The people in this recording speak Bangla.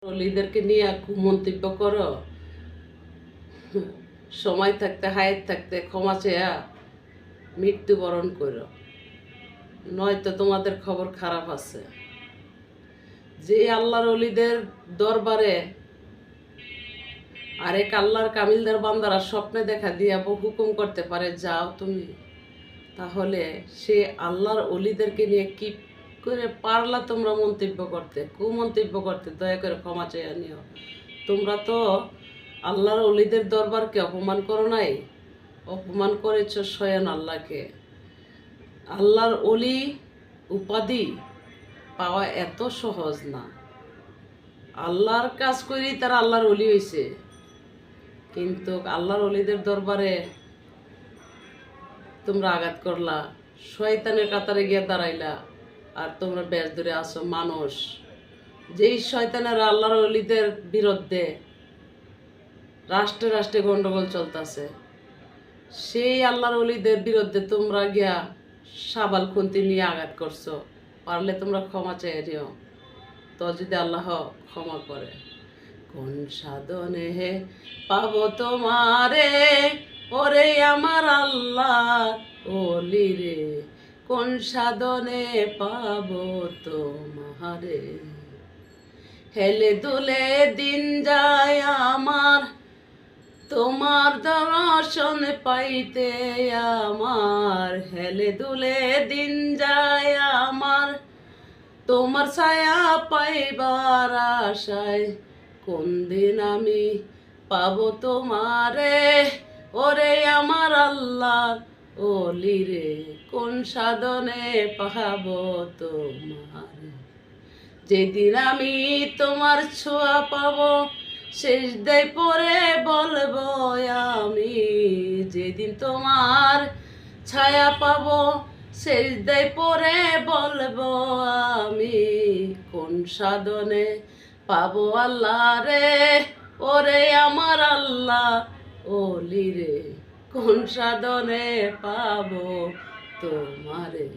অলিদেরকে নিয়ে মন্তব্য করো, সময় থাকতে হায়াত থাকতে ক্ষমা চেয়া মৃত্যুবরণ করো, নয়তো তোমাদের খবর খারাপ আছে। যে আল্লাহর অলিদের দরবারে আরেক আল্লাহর কামিলদার বান্দারা স্বপ্নে দেখা দিয়া হুকুম করতে পারে যাও তুমি, তাহলে সে আল্লাহর অলিদেরকে নিয়ে কি করে পারলা তোমরা মন্তব্য করতে, কুমন্তব্য করতে? দয়া করে ক্ষমা চেয়ে নিও। তোমরা তো আল্লাহর অলিদের দরবারকে অপমান করো নাই, অপমান করেছ স্বয়ং আল্লাহকে। আল্লাহর অলি উপাধি পাওয়া এত সহজ না। আল্লাহর কাজ করেই তারা আল্লাহর অলি হয়েছে, কিন্তু আল্লাহর অলিদের দরবারে তোমরা আঘাত করলা, শয়তানের কাতারে গিয়ে দাঁড়াইলা, আর তোমরা বেশ ধরে আসো মানুষ। যেই শয়তানের আল্লাহর অলিদের বিরুদ্ধে রাষ্ট্রে রাষ্ট্রে গন্ডগোল চলতেছে, সেই আল্লাহর অলিদের বিরুদ্ধে তোমরা গিয়া সাবাল খুন্তি নিয়ে আঘাত করছো। পারলে তোমরা ক্ষমা চেয়ে নিও, তো যদি আল্লাহ ক্ষমা করে। কোন সাধনে হে পাবো তোমারে, ওরে আমার আল্লাহ ওলি রে, কোন সাধনে পাবো তোমারে। হেলে দুলে দিন যায় আমার, তোমার দর্শন পাইতে আমার। হেলে দুলে দিন যায় আমার, তোমার ছায়া পাইবার আশায়। কোন দিন আমি পাবো তোমারে, ওরে আমার আল্লাহ ওলি রে, কোন সাধনে পাবো তোমারে। যেদিন আমি তোমার ছোঁয়া পাবো, সেজদায় পড়ে বলবো আমি। যেদিন তোমার ছায়া পাবো, সেজদায় পড়ে বলবো আমি। কোন সাধনে পাবো আল্লাহ রে, ওরে আমার আল্লাহ ওলি রে, কোন সাধনে পাবো তোমারে।